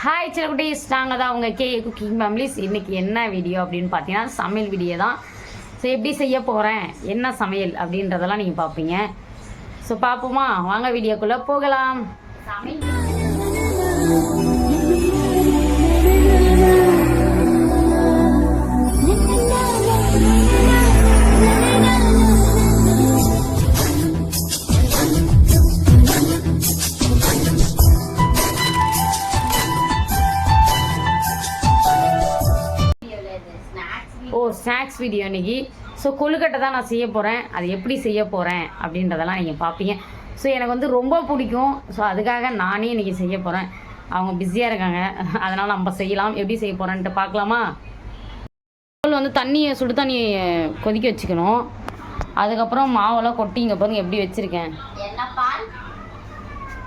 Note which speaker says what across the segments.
Speaker 1: Hi சிலக்குட்டீஸ், நாங்கள் தான் உங்கள் கே குக்கிங் ஃபேமிலிஸ். இன்றைக்கி என்ன வீடியோ அப்படின்னு பார்த்தீங்கன்னா சமையல் வீடியோ தான். ஸோ எப்படி செய்ய போகிறேன், என்ன சமையல் அப்படின்றதெல்லாம் நீங்கள் பார்ப்பீங்க. ஸோ பார்ப்போமா, வாங்க வீடியோக்குள்ளே போகலாம். சமையல் ஸ்நாக்ஸ் வீடியோ இன்றைக்கி. ஸோ கொழுக்கட்டை தான் நான் செய்ய போகிறேன். அது எப்படி செய்ய போகிறேன் அப்படின்றதெல்லாம் நீங்கள் பார்ப்பீங்க. ஸோ எனக்கு வந்து ரொம்ப பிடிக்கும். ஸோ அதுக்காக நானே இன்றைக்கி செய்ய போகிறேன். அவங்க பிஸியாக இருக்காங்க, அதனால் நம்ம செய்யலாம். எப்படி செய்ய போகிறேன்ட்டு பார்க்கலாமா. வந்து தண்ணியை சுடு தண்ணியை கொதிக்க வச்சுக்கணும். அதுக்கப்புறம் மாவெல்லாம் கொட்டி இங்கே பாருங்க எப்படி வச்சுருக்கேன்.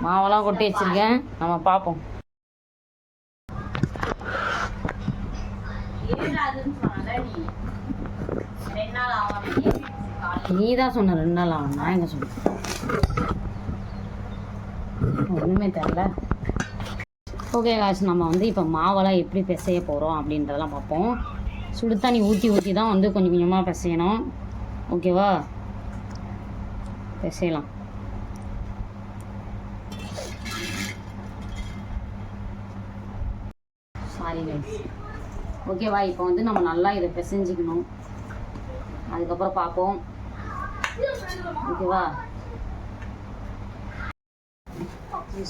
Speaker 1: மாவெல்லாம் கொட்டி வச்சுருக்கேன், நம்ம பார்ப்போம். நீ தான் சொன்ன 2 நாள் ஆகும், நான் எங்க சொன்னேன்? ஒன்றுமே தெரில. ஓகே காசு, நம்ம வந்து இப்போ மாவெல்லாம் எப்படி பிசைய போகிறோம் அப்படின்றதெல்லாம் பார்ப்போம். சுடு தண்ணி ஊற்றி தான் வந்து கொஞ்சம் கொஞ்சமாக பிசையணும். ஓகேவா, பிசையலாம். Sorry guys. ஓகேவா, இப்போ வந்து நம்ம நல்லா இதை பிசைஞ்சிக்கணும். அதுக்கப்புறம் பார்ப்போம். ஓகேவா,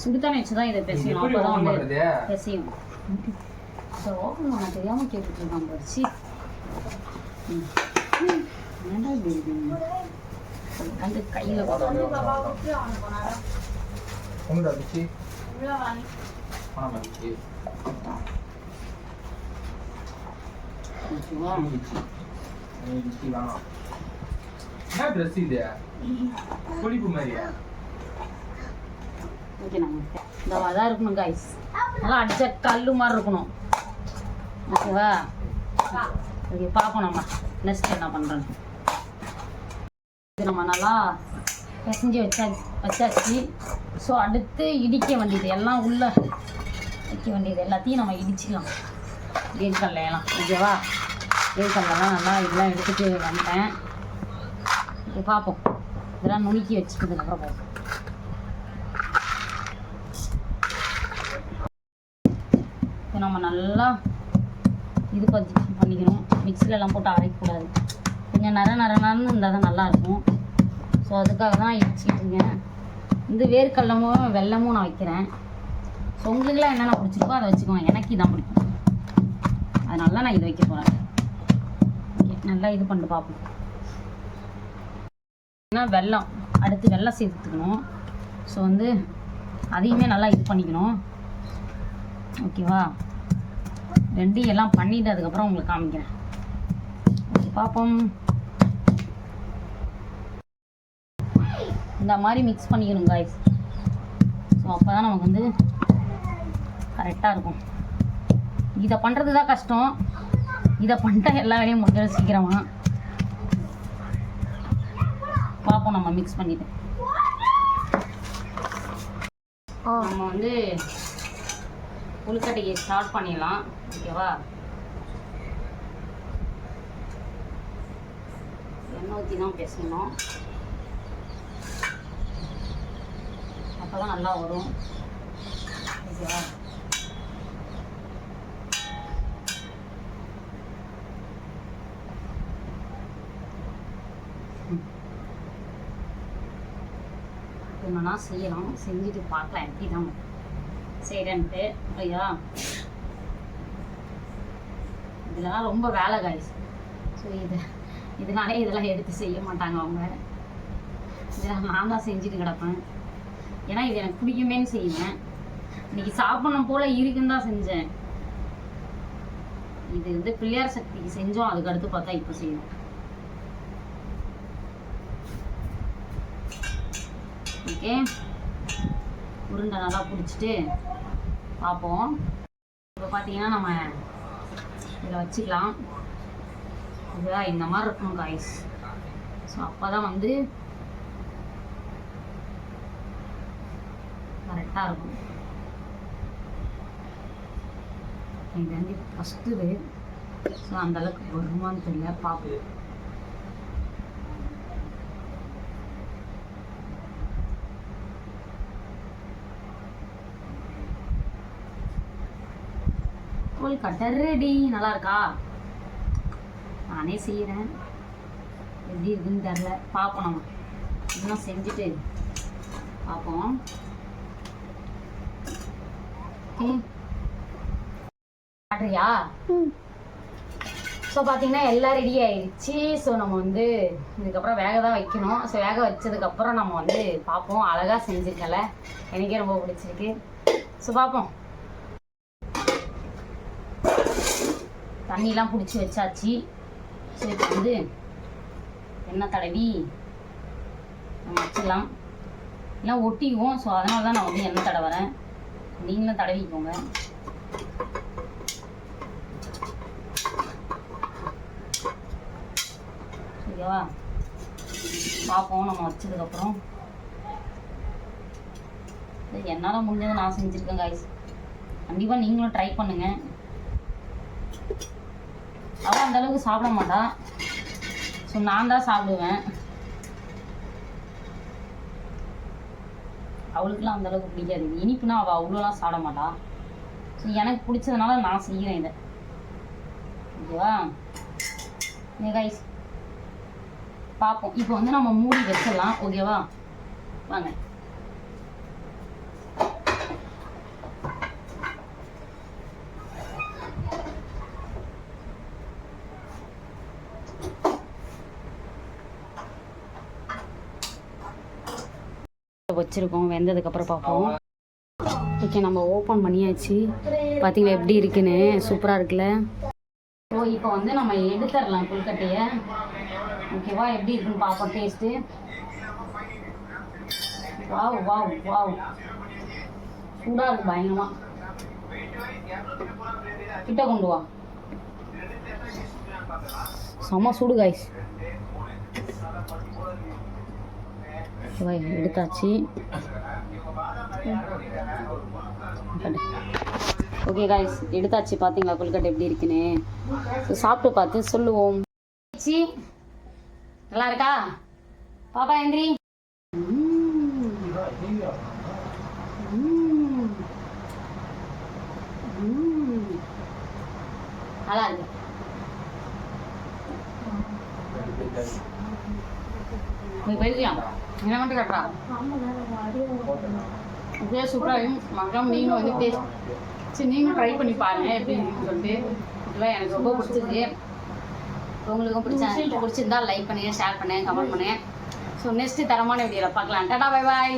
Speaker 1: சுடுதண்ணி வச்சு தான் இதை பிசையணும். அப்போ தான் வந்து பிசையும். ஸோ ஓப்பன் பண்ண தெரியாமல் கேட்டுட்ருக்காங்க. வச்சு ஏன்டா இப்படி வந்து கையில் இதாக இருக்கணும் கைஸ். நல்லா அடிச்ச கல்லு மாதிரி இருக்கணும். ஓகேவா, ஓகே பார்ப்போம் நம்ம நெக்ஸ்ட் என்ன பண்ணுறோன்னு. இது நம்ம நல்லா பிசைஞ்சு வச்சாச்சு. ஸோ அடுத்து இடிக்க வேண்டியது எல்லாம் உள்ளே வைக்க வேண்டியது எல்லாத்தையும் நம்ம இடிச்சிக்கலாம். வேர்க்கடலையெல்லாம் ஓகேவா, வேர்க்கடலாம் நல்லா இதெல்லாம் எடுத்துகிட்டு வந்துட்டேன். ஓகே பார்ப்போம். இதெல்லாம் நுணுக்கி வச்சுக்கிறதுக்கப்புறம் பார்ப்போம். இப்போ நம்ம நல்லா இது பண்ணிக்கணும். மிக்சிலெலாம் போட்டு அரைக்கக்கூடாது. கொஞ்சம் நரன்னு இருந்தால் தான் நல்லாயிருக்கும். ஸோ அதுக்காக தான் இடிச்சிட்ருக்கேன். இந்த வேர்க்கடலமும் வெல்லமும் நான் வைக்கிறேன். ஸோ உங்களுக்குலாம் என்னென்ன பிடிச்சிருக்கோ அதை வச்சுக்கோங்க. எனக்கு இதான் பிடிக்கும், அதனால தான் நான் இதை வைக்க போகிறேன். ஓகே, நல்லா இது பண்ணிட்டு பார்ப்போம். ஏன்னா வெல்லம், அடுத்து வெல்லம் சேர்த்துக்கணும். ஸோ வந்து அதையுமே நல்லா இது பண்ணிக்கணும். ஓகேவா, ரெண்டையும் எல்லாம் பண்ணிவிட்டு அதுக்கப்புறம் உங்களுக்கு காமிக்கிறேன். ஓகே பார்ப்போம். இந்த மாதிரி மிக்ஸ் பண்ணிக்கணும் காய்ஸ். ஸோ அப்போ தான் நமக்கு வந்து கரெக்டாக இருக்கும். இதை பண்ணுறது தான் கஷ்டம். இதை பண்ணிட்டா எல்லா வேலையும் முடிஞ்சது சீக்கிரமாக. பார்ப்போம் நம்ம மிக்ஸ் பண்ணிட்டு. நம்ம வந்து கொழுக்கட்டையை ஸ்டார்ட் பண்ணிடலாம். ஓகேவா, எண்ணெய் ஊற்றி தான் பேசணும். அப்போ தான் நல்லா வரும். ஓகேவா, ஒன்றுனா செய்யலாம். செஞ்சுட்டு பார்க்கலாம் எப்படி தான் செய்கிறேன்ட்டு. ஐயா இதெல்லாம் ரொம்ப வேலை காய்ஸ். ஸோ இதனாலே இதெல்லாம் எடுத்து செய்ய மாட்டாங்க அவங்க. இதெல்லாம் நான் தான் செஞ்சுட்டு கிடப்பேன். ஏன்னா இது எனக்கு பிடிக்குமேன்னு செய்வேன். இன்னைக்கு சாப்பிடணும் போல் இருக்குன்னு தான் செஞ்சேன். இது வந்து பிள்ளையார் சக்திக்கு செஞ்சோம், அதுக்கு அடுத்து பார்த்தா இப்போ செய்யணும். ஓகே, உருண்டை நல்லா பிடிச்சிட்டு பார்ப்போம். இப்போ பார்த்தீங்கன்னா நம்ம இதில் வச்சுக்கலாம். இதுதான் இந்த மாதிரி இருக்கணும் காய்ஸ். ஸோ அப்போ தான் வந்து கரெக்டாக இருக்கும். இது வந்து ஃபஸ்ட்டு இது. ஸோ அந்தளவுக்கு வருமானு தெரியல, பார்ப்போம். கொழுக்கட்டை ரெடி. நல்லா இருக்கா? நானே செய்கிறேன், எப்படி இருக்குன்னு தெரில, பார்ப்போம். நம்ம இன்னும் செஞ்சுட்டு பார்ப்போம். காட்டுறியா? ஸோ பார்த்தீங்கன்னா எல்லாம் ரெடி ஆயிடுச்சு. ஸோ நம்ம வந்து இதுக்கப்புறம் வேக தான் வைக்கணும். ஸோ வேக வச்சதுக்கப்புறம் நம்ம வந்து பார்ப்போம். அழகாக செஞ்சுருக்கல, எனக்கே ரொம்ப பிடிச்சிருக்கு. ஸோ பார்ப்போம். தண்ணிலாம் பிடிச்சி வச்சாச்சு. ஸோ இப்போ வந்து எண்ணெய் தடவி நம்ம வச்சுக்கலாம், எல்லாம் ஒட்டிக்குவோம். ஸோ அதனால தான் நான் வந்து எண்ணெய் தடவுறேன், நீங்களும் தடவிக்கோங்க. சரியா? பார்ப்போம் நம்ம வச்சதுக்கப்புறம். என்னால் முடிஞ்சதை நான் செஞ்சுருக்கேன் காய்ஸ். கண்டிப்பாக நீங்களும் ட்ரை பண்ணுங்கள். அவள் அந்தளவுக்கு சாப்பிட மாட்டான், ஸோ நான் தான் சாப்பிடுவேன். அவளுக்குலாம் அந்தளவுக்கு பிடிக்காது இனிப்புனா, அவள் அவ்வளோலாம் சாப்பிட மாட்டான். ஸோ எனக்கு பிடிச்சதுனால நான் செய்கிறேன் இதை. ஓகேவா கைஸ்? பார்ப்போம். இப்போ வந்து நம்ம மூடி வச்சிடலாம். ஓகேவா? வாங்க. வச்சுருக்கோம், வெந்ததுக்கப்புறம் பார்ப்போம். ஓகே, நம்ம ஓப்பன் பண்ணியாச்சு. பார்த்தீங்களா எப்படி இருக்குன்னு? சூப்பராக இருக்குல்ல? ஸோ இப்போ வந்து நம்ம எடுத்துடலாம் கொழுக்கட்டையை. ஓகேவா? எப்படி இருக்குன்னு பார்ப்போம் டேஸ்ட்டு. வாவ் வாவ் வாவ், சூடாக இருக்கு பயங்கரமாக. கிட்ட கொண்டு வா, செம்ம சூடு காய்ஸ். எடுத்தாச்சு. ஓகே காய்ஸ், எடுத்தாச்சு. பார்த்தீங்களா கொழுக்கட்டை எப்படி இருக்குன்னு? சாப்பிட்டு பார்த்து சொல்லுவோம். நல்லா இருக்கா பாப்பா? எந்திரி. நல்லா இருக்கு. பேசலாம், என்ன மட்டும் கட்டுறா? இதே சூப்பராக மகம். நீங்கள் வந்து டேஸ்ட் சரி, நீங்களும் ட்ரை பண்ணி பாருங்கள் எப்படி இருக்குன்னு சொல்லிட்டு. இதுவே எனக்கு ரொம்ப பிடிச்சிருக்கு. உங்களுக்கும் பிடிச்சிருந்தா லைக் பண்ணுங்கள், ஷேர் பண்ணுங்கள், கமெண்ட் பண்ணுங்கள். ஸோ நெக்ஸ்ட்டு தரமான வீடியோவில் பார்க்கலாம். Tata, bye bye.